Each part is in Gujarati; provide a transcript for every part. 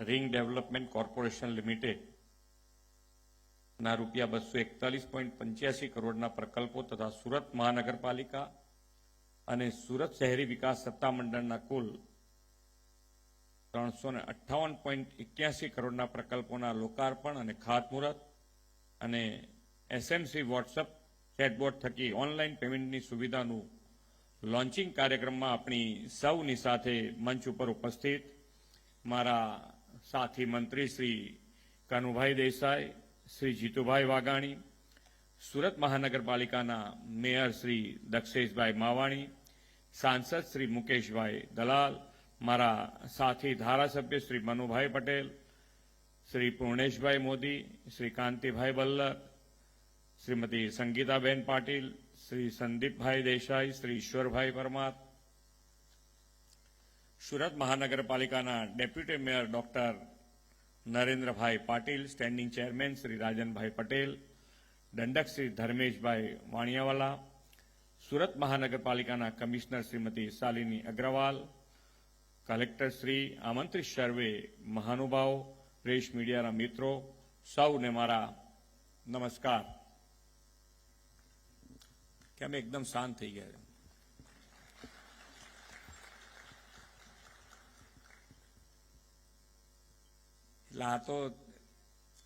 રિંગ ડેવલપમેન્ટ કોર્પોરેશન લિમિટેડ ના રૂપિયા 241.85 કરોડના પ્રકલ્પો તથા સુરત મહાનગરપાલિકા અને સુરત શહેરી વિકાસ સત્તામંડળના કુલ 358.81 કરોડના પ્રકલ્પોના લોકાર્પણ અને ખાતમુહૂર્ત અને એસએમસી વોટ્સઅપ ચેટબોટ થકી ઓનલાઈન પેમેન્ટની સુવિધાનું લોન્ચિંગ કાર્યક્રમમાં આપણી સૌની સાથે મંચ ઉપર ઉપસ્થિત મારા સાથી મંત્રી શ્રી કનુભાઈ દેસાઈ, શ્રી જીતુભાઈ વાઘાણી, સુરત મહાનગરપાલિકાના મેયર શ્રી દક્ષેશભાઈ માવાણી, સાંસદ શ્રી મુકેશભાઈ દલાલ, મારા સાથી ધારાસભ્ય શ્રી મનુભાઈ પટેલ, શ્રી પૂર્ણેશભાઈ મોદી, શ્રી કાંતિભાઈ બલ્લર, શ્રીમતી સંગીતાબેન પાટીલ, શ્રી સંદીપભાઈ દેસાઈ, શ્રી ઈશ્વરભાઈ પરમાર, સુરત મહાનગરપાલિકાના deputy mayor doctor Narendrabhai Patil, standing chairman Shri Rajanbhai Patel, દંડક શ્રી ધર્મેશભાઈ વાણિયાવાલા, સુરત મહાનગરપાલિકાના કમિશનર શ્રીમતી શાલિની અગ્રવાલ, કલેક્ટર શ્રી, આમંત્રિત સર્વે મહાનુભાવો, પ્રેસ મીડિયાના મિત્રો, સૌને મારા નમસ્કાર. કે અમે એકદમ શાંત થઈ ગયા. એટલે આ તો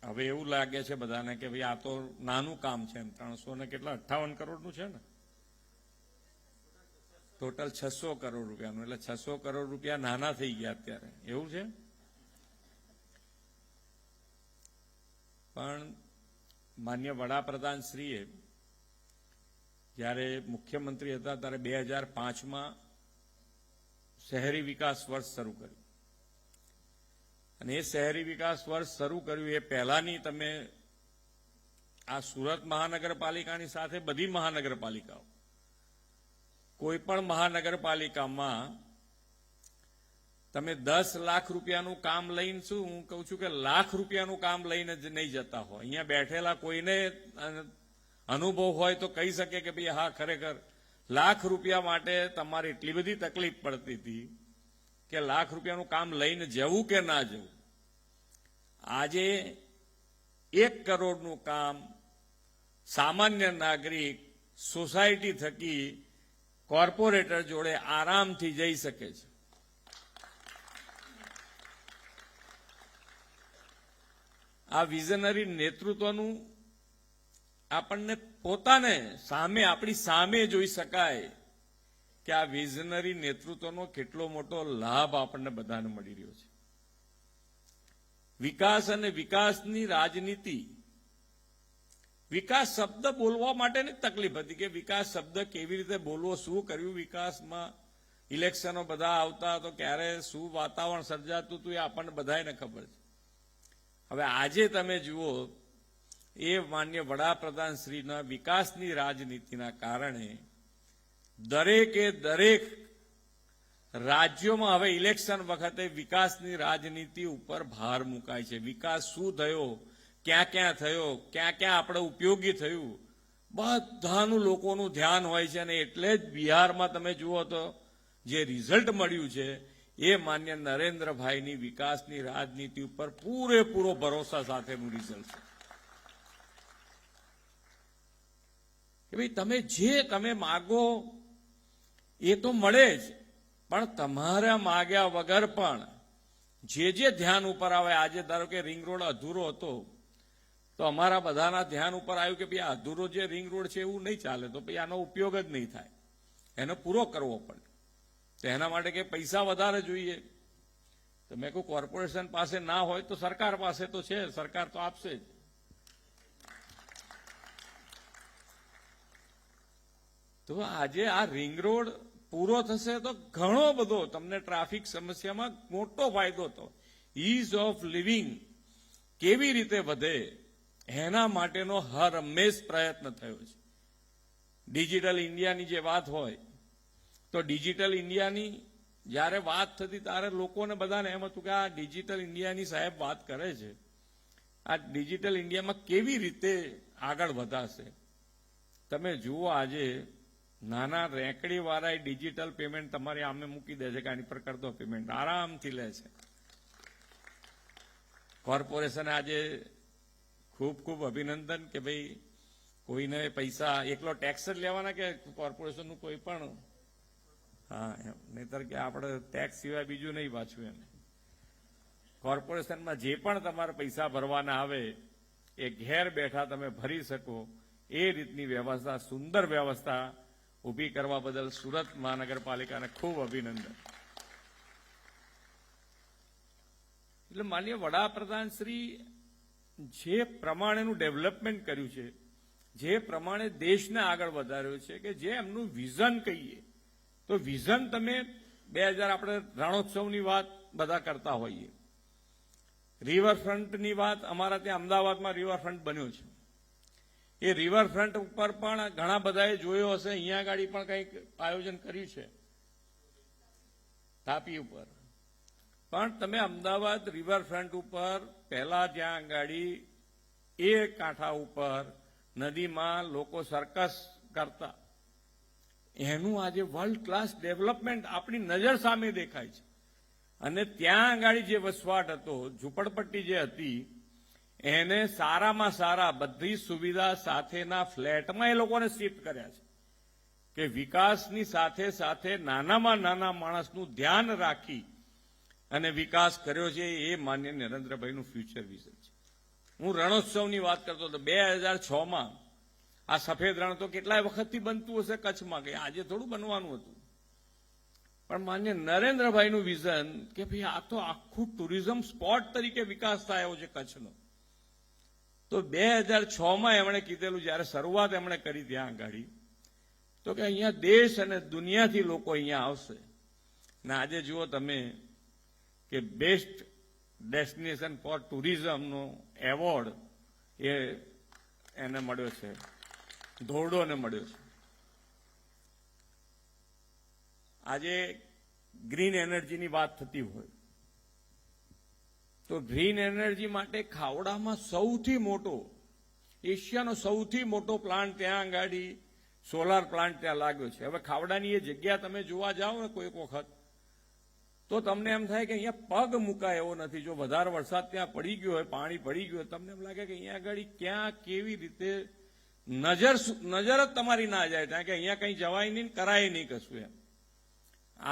હવે એવું લાગે છે બધાને કે ભાઈ આ તો નાનું કામ છે. એમ 358 કરોડનું છે ને, ટોટલ 600 કરોડ રૂપિયાનું. એટલે 600 કરોડ રૂપિયા નાના થઈ ગયા અત્યારે, એવું છે. પણ માન્ય વડાપ્રધાન શ્રીએ જ્યારે મુખ્યમંત્રી હતા ત્યારે 2005માં શહેરી વિકાસ વર્ષ શરૂ કર્યું. અને એ શહેરી વિકાસ વર્ષ શરૂ કર્યું એ પહેલાની તમે આ સુરત મહાનગરપાલિકાની સાથે બધી મહાનગરપાલિકાઓ, કોઈ પણ મહાનગરપાલિકામાં તમે 10 લાખ રૂપિયાનું કામ લઈને, શું હું કહું છું કે લાખ રૂપિયાનું કામ લઈને જ નહીં જતા હોય. અહીંયા બેઠેલા કોઈને અનુભવ હોય તો કહી શકે કે ભાઈ હા, ખરેખર લાખ રૂપિયા માટે તમારે એટલી બધી તકલીફ પડતી હતી કે લાખ રૂપિયાનું કામ લઈને જવું કે ના જવું. આજે 1 કરોડનું કામ સામાન્ય નાગરિક સોસાયટી થકી કોર્પોરેટર જોડે આરામથી જઈ શકે છે. આ વિઝનરી નેતૃત્વનું આપણને પોતાને સામે, આપણી સામે જોઈ શકાય કે આ વિઝનરી નેતૃત્વનો કેટલો મોટો લાભ આપણને બધાને મળી રહ્યો છે. વિકાસ અને વિકાસની રાજનીતિ, વિકાસ શબ્દ બોલવા માટેની તકલીફ હતી કે વિકાસ શબ્દ કેવી રીતે બોલવો, શું કર્યું વિકાસમાં. ઇલેક્શનો બધા આવતા તો ક્યારે શું વાતાવરણ સર્જાતું હતું એ આપણને બધાને ખબર છે. હવે આજે તમે જુઓ, એ માન્ય વડાપ્રધાન શ્રીના વિકાસની રાજનીતિના કારણે દરેકે દરેક રાજ્યોમાં હવે ઇલેક્શન વખતે વિકાસની રાજનીતિ ઉપર ભાર મુકાય છે. વિકાસ શું થયો, ક્યાં ક્યાં થયો, ક્યાં ક્યાં આપણે ઉપયોગી થયું, બધાનું લોકોનું ધ્યાન હોય છે. અને એટલે જ બિહારમાં તમે જુઓ તો જે રિઝલ્ટ મળ્યું છે એ માન્ય નરેન્દ્રભાઈની વિકાસની રાજનીતિ ઉપર પૂરેપૂરો ભરોસા સાથેનું રિઝલ્ટ છે. કે ભાઈ તમે જે તમે માગો એ તો મળે જ, પણ તમારા માગ્યા વગર પણ જે ધ્યાન ઉપર આવે. આજે ધારો કે રિંગ રોડ અધૂરો હતો તો અમારા બધાના ધ્યાન ઉપર આવ્યું કે ભાઈ અધૂરો જે રિંગ રોડ છે એવું નહીં ચાલે, તો ભાઈ આનો ઉપયોગ જ નહીં થાય, એનો પૂરો કરવો પડે. તો એના માટે કે પૈસા વધારે જોઈએ. તો મેં કહ્યું કોર્પોરેશન પાસે ના હોય તો સરકાર પાસે તો છે, સરકાર તો આપશે જ. તો આજે આ રિંગ રોડ પૂરો થશે તો ઘણો બધો તમને ટ્રાફિક સમસ્યામાં મોટો ફાયદો થયો. ઇઝ ઓફ લિવિંગ કેવી રીતે વધે એના માટેનો હર હંમેશ પ્રયત્ન થયો છે. ડિજિટલ ઇન્ડિયાની જે વાત હોય તો ડિજિટલ ઇન્ડિયાની જ્યારે વાત થતી ત્યારે લોકોને બધાને એમ હતું કે આ ડિજિટલ ઇન્ડિયાની સાહેબ વાત કરે છે, આ ડિજિટલ ઇન્ડિયામાં કેવી રીતે આગળ વધાશે. તમે જુઓ આજે નાના રેકડીવાળા ડિજિટલ પેમેન્ટ તમારી આમે મૂકી દે છે કે આની પર કર દો પેમેન્ટ, આરામથી લે છે. કોર્પોરેશને આજે ખૂબ ખૂબ અભિનંદન કે ભાઈ કોઈને પૈસા એકલો ટેક્સ જ લેવાના કે કોર્પોરેશનનું કોઈ પણ, હા એમ નહીતર કે આપણે ટેક્સ સિવાય બીજું નહીં પાછું એને. કોર્પોરેશનમાં જે પણ તમારે પૈસા ભરવાના આવે એ ઘેર બેઠા તમે ભરી શકો એ રીતની વ્યવસ્થા, સુંદર વ્યવસ્થા ઊભી કરવા બદલ સુરત મહાનગરપાલિકાને ખૂબ અભિનંદન. એટલે માનનીય વડાપ્રધાન શ્રી જે પ્રમાણેનું ડેવલપમેન્ટ કર્યું છે, જે પ્રમાણે દેશને આગળ વધાર્યો છે, કે જે એમનું વિઝન કહીએ તો વિઝન તમે 2000 આપણે રણોત્સવની વાત બધા કરતા હોઈએ, રિવરફ્રન્ટની વાત અમારા ત્યાં અમદાવાદમાં રિવરફ્રન્ટ બન્યો છે. એ રિવરફ્રન્ટ ઉપર પણ ઘણા બધાએ જોયો હશે, અહીંયા આગળ પણ કંઈક આયોજન કર્યું છે તાપી ઉપર. પણ તમે અમદાવાદ રિવરફ્રન્ટ ઉપર પહેલા જ્યાં ગાડી એ કાંઠા ઉપર નદીમાં લોકો સર્કસ કરતા, એનું આજે વર્લ્ડ ક્લાસ ડેવલપમેન્ટ આપણી નજર સામે દેખાય છે. અને ત્યાં આગળ જે વસવાટ હતો, ઝૂંપડપટ્ટી જે હતી, એને સારામાં સારા બધી સુવિધા સાથેના ફ્લેટમાં એ લોકોને શિફ્ટ કર્યા છે કે વિકાસની સાથે સાથે નાનામાં નાના માણસનું ધ્યાન રાખી અને વિકાસ કર્યો છે. એ માન્ય નરેન્દ્રભાઈનું ફ્યુચર વિઝન છે. હું રણોત્સવની વાત કરતો હતો 2006માં. આ સફેદ રણ તો કેટલાય વખતથી બનતું હશે કચ્છમાં, કે આજે થોડું બનવાનું હતું. પણ માન્ય નરેન્દ્રભાઈનું વિઝન કે ભાઈ આ તો આખું ટુરિઝમ સ્પોટ તરીકે વિકાસ થયો છે કચ્છનો. તો 2006માં એમણે કીધેલું, જ્યારે શરૂઆત એમણે કરી ત્યાં આગળ, તો કે અહીંયા દેશ અને દુનિયાથી લોકો અહીંયા આવશે. ને આજે જુઓ તમે કે બેસ્ટ ડેસ્ટિનેશન ફોર ટુરિઝમનો એવોર્ડ એને મળ્યો છે, ધોરડોને મળ્યો છે. આજે ગ્રીન એનર્જીની વાત થતી હોય તો ગ્રીન એનર્જી માટે ખાવડામાં સૌથી મોટો, એશિયાનો સૌથી મોટો પ્લાન્ટ ત્યાં આગળ સોલાર પ્લાન્ટ ત્યાં લાગ્યો છે. હવે ખાવડાની એ જગ્યા તમે જોવા જાઓ ને કોઈક વખત તો તમને એમ થાય કે અહીંયા પગ મુકાય એવો નથી. જો વધારે વરસાદ ત્યાં પડી ગયો હોય, પાણી પડી ગયું હોય, તમને એમ લાગે કે અહીંયા આગળ ક્યાં કેવી રીતે નજર જ તમારી ના જાય ત્યાં, કે અહીંયા કંઈ જવાય નહીં, કરાય નહીં કશું એમ.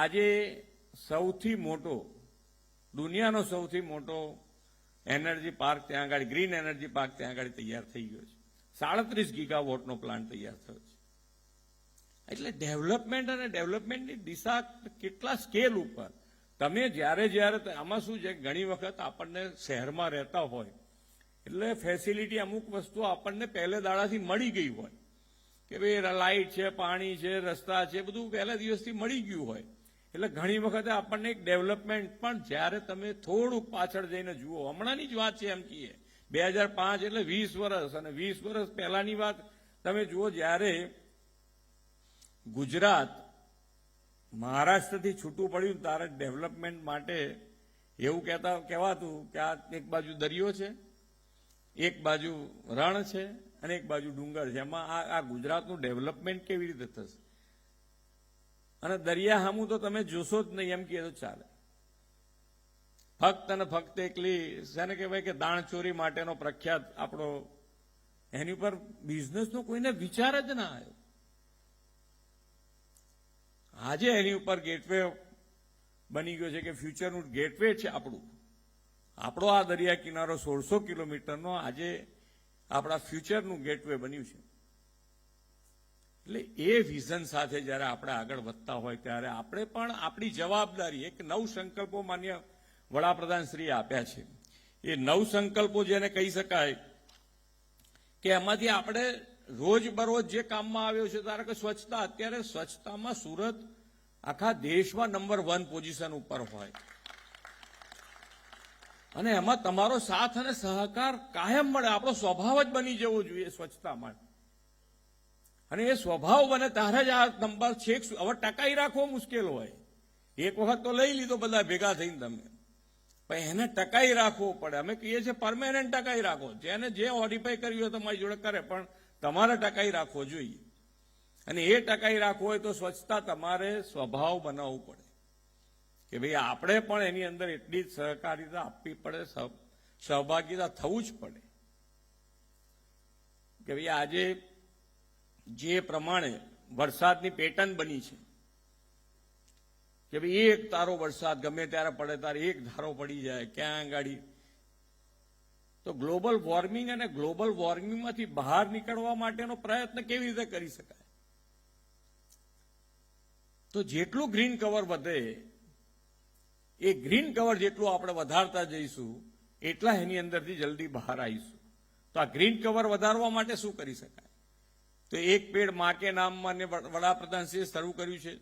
આજે સૌથી મોટો, દુનિયાનો સૌથી મોટો એનર્જી પાર્ક ત્યાં આગળ, ગ્રીન એનર્જી પાર્ક ત્યાં આગળ તૈયાર થઈ ગયો છે. 37 ગીગાવોટનો પ્લાન્ટ તૈયાર થયો છે. એટલે ડેવલપમેન્ટ અને ડેવલપમેન્ટની દિશા કેટલા સ્કેલ ઉપર. તમે જ્યારે આમાં શું છે, ઘણી વખત આપણને શહેરમાં રહેતા હોય એટલે ફેસિલિટી, અમુક વસ્તુ આપણને પહેલે દાડાથી મળી ગઈ હોય કે ભાઈ લાઇટ છે, પાણી છે, રસ્તા છે, બધું પહેલા દિવસથી મળી ગયું હોય. એટલે ઘણી વખતે આપણને એક ડેવલપમેન્ટ, પણ જ્યારે તમે થોડુંક પાછળ જઈને જુઓ, હમણાંની જ વાત છે એમ કહીએ 2005 એટલે 20 વર્ષ, અને 20 વર્ષ પહેલાની વાત તમે જુઓ, જ્યારે ગુજરાત મહારાષ્ટ્રથી છૂટું પડ્યું ત્યારે ડેવલપમેન્ટ માટે એવું કહેવાતું કે આ એક બાજુ દરિયો છે, એક બાજુ રણ છે અને એક બાજુ ડુંગર છે. એમાં આ ગુજરાતનું ડેવલપમેન્ટ કેવી રીતે થશે? અને દરિયા સામું તો તમે જોશો જ નહીં એમ કહે તો ચાલે. ફક્ત અને ફક્ત એકલી શેને કહેવાય કે દાણચોરી માટેનો પ્રખ્યાત આપણો, એની ઉપર બિઝનેસનો કોઈને વિચાર જ ના આવ્યો. આજે એની ઉપર ગેટવે બની ગયો છે કે ફ્યુચરનું ગેટવે છે આપણો આ દરિયા કિનારો 1600 કિલોમીટરનો આજે આપણા ફ્યુચરનું ગેટવે બન્યું છે. એટલે એ વિઝન સાથે જ્યારે આપણે આગળ વધતા હોય ત્યારે આપણે પણ આપણી જવાબદારી, એક નવ સંકલ્પો માન્ય વડાપ્રધાન શ્રી આપ્યા છે. એ નવ સંકલ્પો જેને કહી શકાય કે એમાંથી આપણે રોજબરોજ જે કામમાં આવ્યો છે, ધારો કે સ્વચ્છતા. અત્યારે સ્વચ્છતામાં સુરત આખા દેશમાં નંબર 1 પોઝિશન ઉપર હોય, અને એમાં તમારો સાથ અને સહકાર કાયમ મળે. આપણો સ્વભાવ જ બની જવો જોઈએ સ્વચ્છતા માટે, અને એ સ્વભાવ બને ત્યારે જ આ નંબર છેક. હવે ટકાઈ રાખવો મુશ્કેલ હોય, એક વખત તો લઈ લીધો બધા ભેગા થઈને તમે, પણ એને ટકાઈ રાખવો પડે. અમે કહીએ છીએ પરમેનન્ટ ટકાઈ રાખો, જેને જે ઓડિફાઈ કર્યું હોય તમારી જોડે કરે, પણ તમારે ટકાઈ રાખવો જોઈએ. અને એ ટકાઈ રાખવો હોય તો સ્વચ્છતા તમારે સ્વભાવ બનાવવું પડે કે ભાઈ આપણે પણ એની અંદર એટલી જ સહકારિતા આપવી પડે, સહભાગીતા થવું જ પડે કે ભાઈ આજે જે પ્રમાણે વરસાદની પેટર્ન બની છે કે ભાઈ એક તારો વરસાદ ગમે ત્યારે પડે ત્યારે એક ધારો પડી જાય ક્યાં ગાડી, તો ગ્લોબલ વોર્મિંગ અને ગ્લોબલ વોર્મિંગમાંથી બહાર નીકળવા માટેનો પ્રયત્ન કેવી રીતે કરી શકાય? તો જેટલું ગ્રીન કવર વધે એ ગ્રીન કવર જેટલું આપણે વધારતા જઈશું એટલા એની અંદરથી જલ્દી બહાર આવીશું. તો આ ગ્રીન કવર વધારવા માટે શું કરી શકાય? તો એક પેડ માં કે નામ માન્ય વડાપ્રધાનશ્રીએ શરૂ કર્યું છે.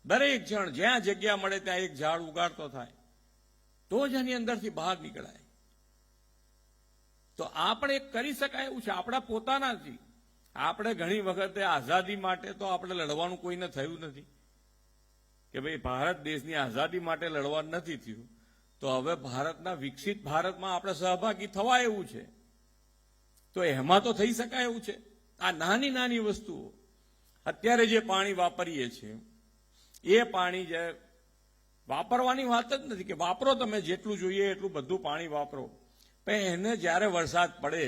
દરેક જણ જ્યાં જગ્યા મળે ત્યાં એક ઝાડ ઉગાડતો થાય તો જ એની અંદરથી બહાર નીકળાય. તો આપણે કરી શકાય એવું છે, આપણા પોતાનાથી. આપણે ઘણી વખતે આઝાદી માટે તો આપણે લડવાનું કોઈને થયું નથી કે ભાઈ ભારત દેશની આઝાદી માટે લડવાનું નથી થયું, તો હવે ભારતના વિકસિત ભારતમાં આપણે સહભાગી થવા એવું છે, તો એમાં તો થઈ શકાય એવું છે. આ નાની નાની વસ્તુઓ, અત્યારે જે પાણી વાપરીએ છીએ એ પાણી જે વાપરવાની વાત જ નથી કે વાપરો, તમે જેટલું જોઈએ એટલું બધું પાણી વાપરો, પણ એને જ્યારે વરસાદ પડે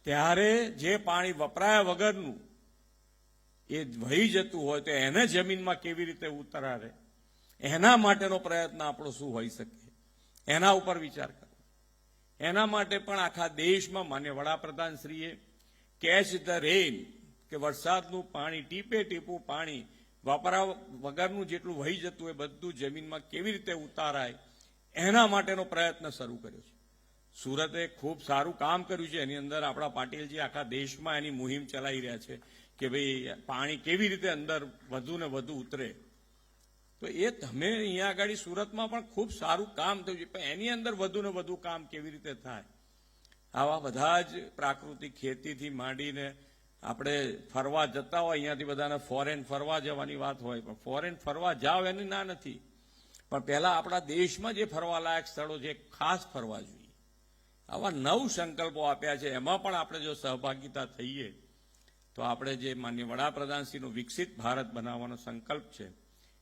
ત્યારે જે પાણી વપરાયા વગરનું એ વહી જતું હોય તો એને જમીનમાં કેવી રીતે ઉતારે, એના માટેનો પ્રયત્ન આપણો શું હોઈ શકે, એના ઉપર વિચાર કરો. એના માટે પણ આખા દેશમાં માન્ય વડાપ્રધાનશ્રીએ કેચ ધ રેઇન, કે વરસાદનું પાણી, ટીપે ટીપું પાણી વાપરા વગરનું જેટલું વહી જતું હોય બધું જમીનમાં કેવી રીતે ઉતારાય, એના માટેનો પ્રયત્ન શરૂ કર્યો છે. સુરતે ખૂબ સારું કામ કર્યું છે. એની અંદર આપણા પાટીલજી આખા દેશમાં એની મુહિમ ચલાવી રહ્યા છે કે ભાઈ પાણી કેવી રીતે અંદર વધુ ને વધુ ઉતરે. તો એ તમે અહીંયા આગળ સુરતમાં પણ ખૂબ સારું કામ થયું છે, પણ એની અંદર વધુ ને વધુ કામ કેવી રીતે થાય. આવા બધા જ પ્રાકૃતિક ખેતીથી માંડીને આપણે ફરવા જતા હોય, અહીંયાથી બધાને ફોરેન ફરવા જવાની વાત હોય, પણ ફોરેન ફરવા જાવ એની ના નથી, પણ પહેલા આપણા દેશમાં જે ફરવાલાયક સ્થળો છે ખાસ ફરવા જોઈએ. આવા 9 સંકલ્પો આપ્યા છે, એમાં પણ આપણે જો સહભાગીતા થઈએ તો આપણે જે માન્ય વડાપ્રધાનશ્રીનો વિકસિત ભારત બનાવવાનો સંકલ્પ છે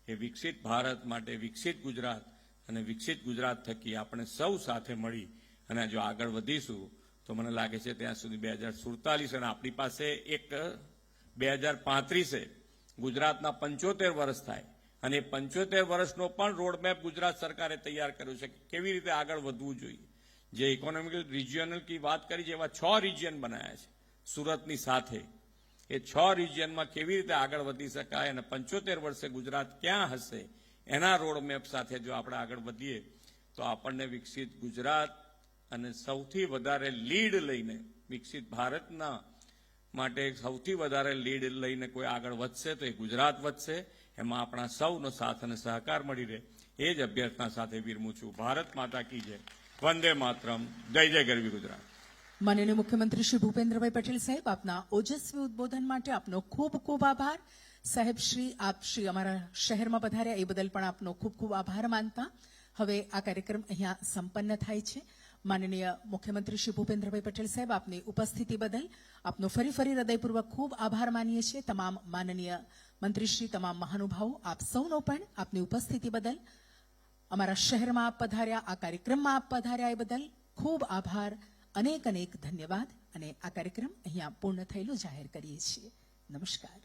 એ વિકસિત ભારત માટે વિકસિત ગુજરાત, અને વિકસિત ગુજરાત થકી આપણે સૌ સાથે મળી અને જો આગળ વધીશું તો મને લાગે છે ત્યાં સુધી 2047 અને આપણી પાસે એક 2035 ગુજરાતના 75 વર્ષ થાય, અને 75 વર્ષનો પણ રોડમેપ ગુજરાત સરકારે તૈયાર કર્યો છે કે કેવી રીતે આગળ વધવું જોઈએ. જે ઇકોનોમિકલ રિજિયનલ કી વાત કરી છે એવા 6 રિજિયન બનાવ્યા છે સુરતની સાથે. એ 6 રિજિયનમાં કેવી રીતે આગળ વધી શકાય અને 75 વર્ષે ગુજરાત ક્યાં હશે એના રોડમેપ સાથે જો આપણે આગળ વધીએ તો આપણને વિકસિત ગુજરાત અને સૌથી વધારે લીડ લઈને વિકસિત ભારતના માટે સૌથી વધારે લીડ લઈને કોઈ આગળ વધશે તો એ ગુજરાત વધશે. એમાં આપણા સૌનો સાથ અને સહકાર મળી રહે એ જ અભ્યર્થના સાથે વિરમું છું. ભારત માતા કી જય. વંદે માતરમ. જય જય ગરવી ગુજરાત. માનનીય મુખ્યમંત્રી શ્રી ભૂપેન્દ્રભાઈ પટેલ સાહેબ, આપના ઓજસ્વી ઉદબોધન માટે આપનો ખૂબ ખૂબ આભાર. સાહેબ શ્રી, આપ શ્રી અમારા શહેરમાં પધાર્યા એ બદલ પણ આપનો ખૂબ ખૂબ આભાર માનતા હવે આ કાર્યક્રમ અહીંયા સંપન્ન થાય છે. માનનીય મુખ્યમંત્રી શ્રી ભૂપેન્દ્રભાઈ પટેલ સાહેબ, આપની ઉપસ્થિતિ બદલ આપનો ફરી હૃદયપૂર્વક ખૂબ આભાર માનીએ છીએ. તમામ માનનીય મંત્રીશ્રી, તમામ મહાનુભાવો, આપ સૌનો પણ આપની ઉપસ્થિતિ બદલ, અમારા શહેરમાં આપ પધાર્યા, આ કાર્યક્રમમાં આપ પધાર્યા એ બદલ ખૂબ આભાર, અનેક અનેક ધન્યવાદ. અને આ કાર્યક્રમ અહીંયા પૂર્ણ થયેલો જાહેર કરીએ છીએ. નમસ્કાર.